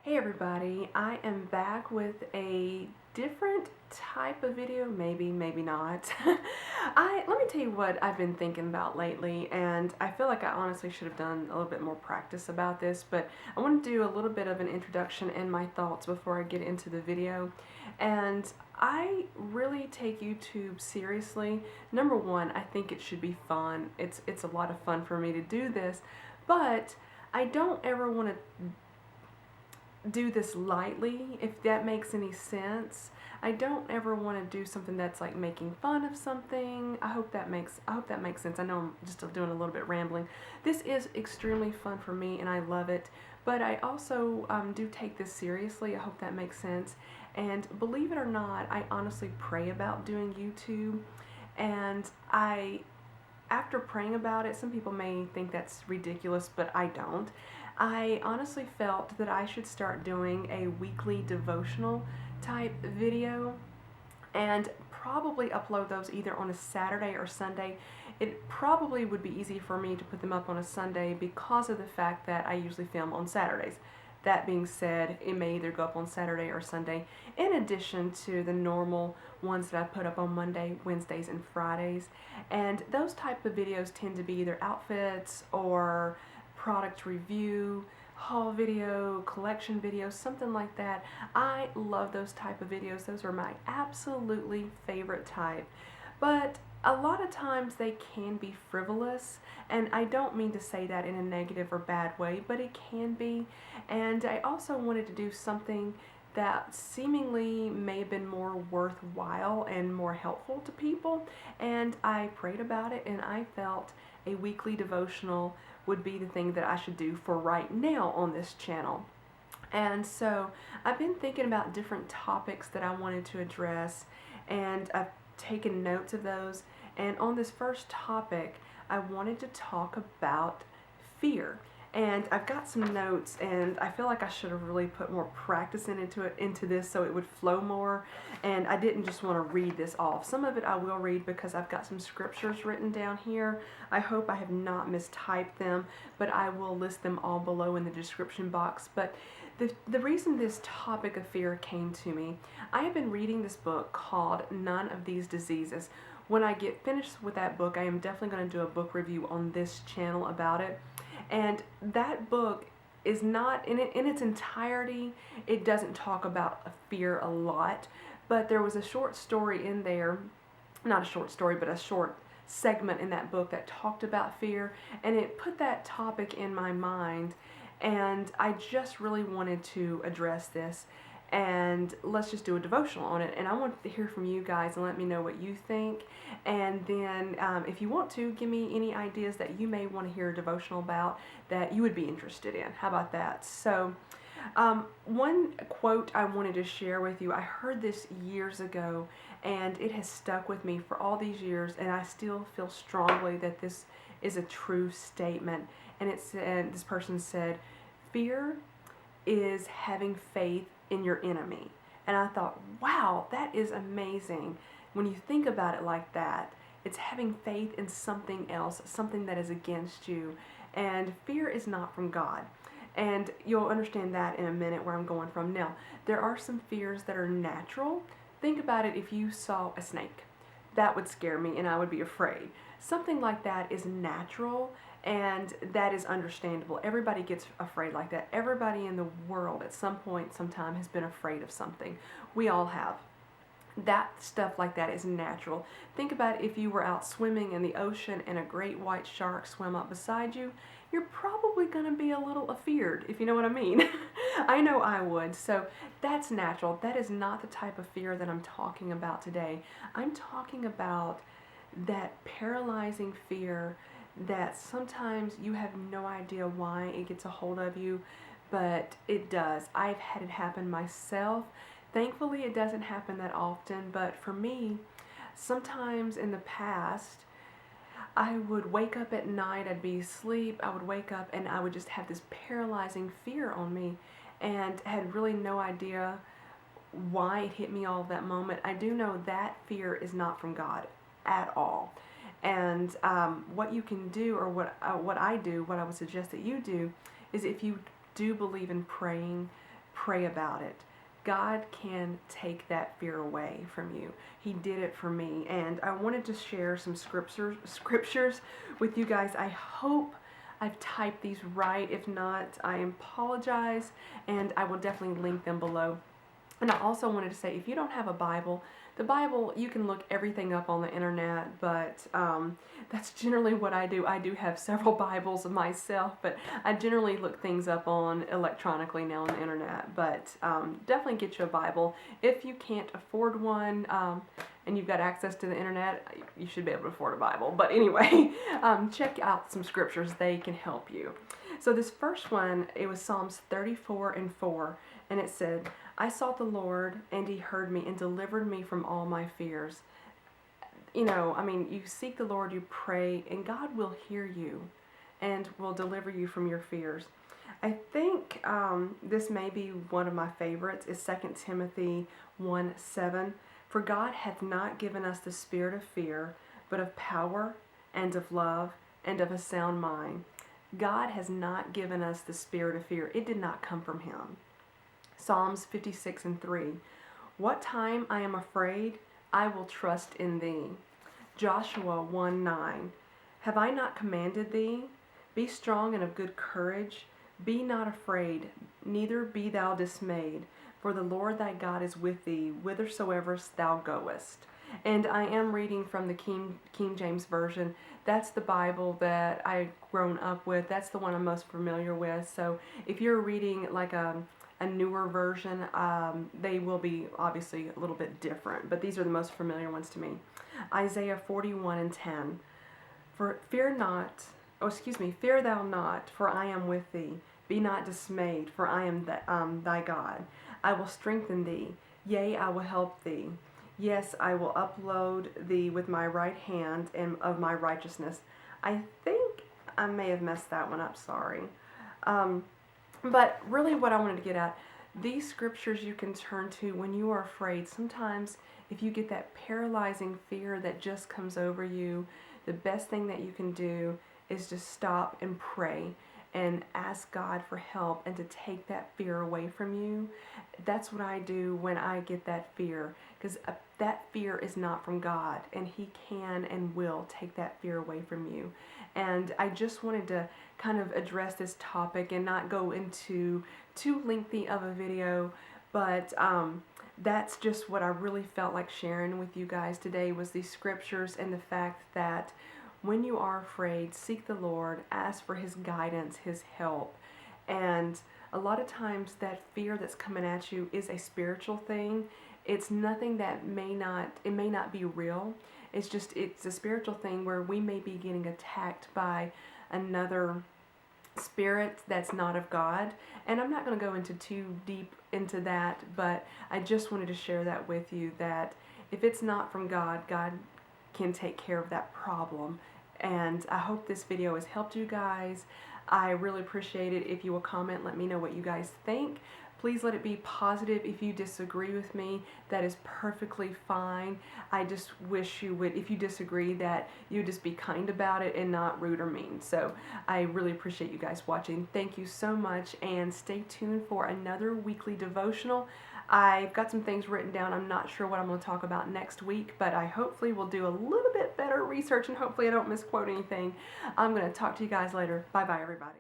Hey everybody, I am back with a different type of video, maybe not. Let me tell you what I've been thinking about lately, and I feel like I honestly should have done a little bit more practice about this, but I want to do a little bit of an introduction and my thoughts before I get into the video. And I really take YouTube seriously. Number one, I think it should be fun. It's a lot of fun for me to do this, but I don't ever want to do this lightly, if that makes any sense. I don't ever want to do something that's like making fun of something. I hope that makes sense. I know I'm just doing a little bit rambling. This is extremely fun for me and I love it, but I also do take this seriously. I hope that makes sense. And believe it or not, I honestly pray about doing YouTube, and after praying about it, some people may think that's ridiculous, but I don't. I honestly felt that I should start doing a weekly devotional type video and probably upload those either on a Saturday or Sunday. It probably would be easy for me to put them up on a Sunday because of the fact that I usually film on Saturdays. That being said, it may either go up on Saturday or Sunday, in addition to the normal ones that I put up on Monday, Wednesdays, and Fridays. And those type of videos tend to be either outfits or product review, haul video, collection videos, something like that. I love those type of videos. Those are my absolutely favorite type. But a lot of times they can be frivolous, and I don't mean to say that in a negative or bad way, but it can be. And I also wanted to do something that seemingly may have been more worthwhile and more helpful to people, and I prayed about it and I felt a weekly devotional would be the thing that I should do for right now on this channel. And so I've been thinking about different topics that I wanted to address, and I've taken notes of those. And on this first topic, I wanted to talk about fear. And I've got some notes, and I feel like I should have really put more practice into this so it would flow more. And I didn't just want to read this off. Some of it I will read because I've got some scriptures written down here. I hope I have not mistyped them, but I will list them all below in the description box. But the reason this topic of fear came to me, I have been reading this book called None of These Diseases. When I get finished with that book, I am definitely going to do a book review on this channel about it. And that book is not, in its entirety, it doesn't talk about fear a lot, but there was a short story in there, not a short story, but a short segment in that book that talked about fear, and it put that topic in my mind, and I just really wanted to address this. And let's just do a devotional on it. And I want to hear from you guys and let me know what you think. And then if you want to, give me any ideas that you may want to hear a devotional about that you would be interested in. How about that? So one quote I wanted to share with you, I heard this years ago and it has stuck with me for all these years, and I still feel strongly that this is a true statement. And it said, this person said, "Fear is having faith in your enemy." And I thought, wow, that is amazing. When you think about it like that, it's having faith in something else, something that is against you. And fear is not from God. And you'll understand that in a minute where I'm going from. Now, there are some fears that are natural. Think about it. If you saw a snake, that would scare me and I would be afraid. Something like that is natural, and that is understandable. Everybody gets afraid like that. Everybody in the world at some point, sometime, has been afraid of something. We all have. That stuff like that is natural. Think about if you were out swimming in the ocean and a great white shark swam up beside you. You're probably going to be a little afeared, if you know what I mean. I know I would. So that's natural. That is not the type of fear that I'm talking about today. I'm talking about that paralyzing fear that sometimes you have no idea why it gets a hold of you, but it does. I've had it happen myself. Thankfully, it doesn't happen that often, but for me, sometimes in the past, I would wake up at night, I'd be asleep, I would wake up and I would just have this paralyzing fear on me, and had really no idea why it hit me all that moment. I do know that fear is not from God at all. And what you can do, or what I do, what I would suggest that you do, is if you do believe in praying, pray about it. God can take that fear away from you. He did it for me, and I wanted to share some scriptures with you guys. I hope I've typed these right. If not, I apologize, and I will definitely link them below. And I also wanted to say, if you don't have a Bible, the Bible, you can look everything up on the internet, but that's generally what I do. I do have several Bibles myself, but I generally look things up on electronically now on the internet. But definitely get you a Bible. If you can't afford one and you've got access to the internet, you should be able to afford a Bible. But anyway, check out some scriptures. They can help you. So this first one, it was Psalms 34:4, and it said, I sought the Lord, and He heard me and delivered me from all my fears. You know, I mean, you seek the Lord, you pray, and God will hear you and will deliver you from your fears. I think this may be one of my favorites, is 2 Timothy 1:7. For God hath not given us the spirit of fear, but of power and of love and of a sound mind. God has not given us the spirit of fear. It did not come from Him. Psalms 56:3. What time I am afraid, I will trust in thee. Joshua 1:9. Have I not commanded thee? Be strong and of good courage. Be not afraid, neither be thou dismayed. For the Lord thy God is with thee, whithersoever thou goest. And I am reading from the King James Version. That's the Bible that I've grown up with. That's the one I'm most familiar with. So if you're reading like a newer version, they will be obviously a little bit different, but these are the most familiar ones to me. Isaiah 41:10. Fear thou not, for I am with thee. Be not dismayed, for I am thy God. I will strengthen thee, yea, I will help thee. Yes, I will uphold thee with my right hand and of my righteousness. I think I may have messed that one up, sorry. But really what I wanted to get at, these scriptures you can turn to when you are afraid. Sometimes if you get that paralyzing fear that just comes over you, the best thing that you can do is just stop and pray and ask God for help and to take that fear away from you. That's what I do when I get that fear, because that fear is not from God, and He can and will take that fear away from you. And I just wanted to kind of address this topic and not go into too lengthy of a video, but that's just what I really felt like sharing with you guys today, was these scriptures and the fact that when you are afraid, seek the Lord, ask for His guidance, His help. And a lot of times that fear that's coming at you is a spiritual thing. It's nothing that may not be real. It's a spiritual thing where we may be getting attacked by another spirit that's not of God. And I'm not going to go into too deep into that, but I just wanted to share that with you, that if it's not from God, God can take care of that problem. And I hope this video has helped you guys. I really appreciate it if you will comment, let me know what you guys think. Please let it be positive. If you disagree with me, that is perfectly fine. I just wish you would, if you disagree, that you just be kind about it and not rude or mean. So I really appreciate you guys watching. Thank you so much, and stay tuned for another weekly devotional. I've got some things written down. I'm not sure what I'm going to talk about next week, but I hopefully will do a little bit better research, and hopefully I don't misquote anything. I'm going to talk to you guys later. Bye-bye, everybody.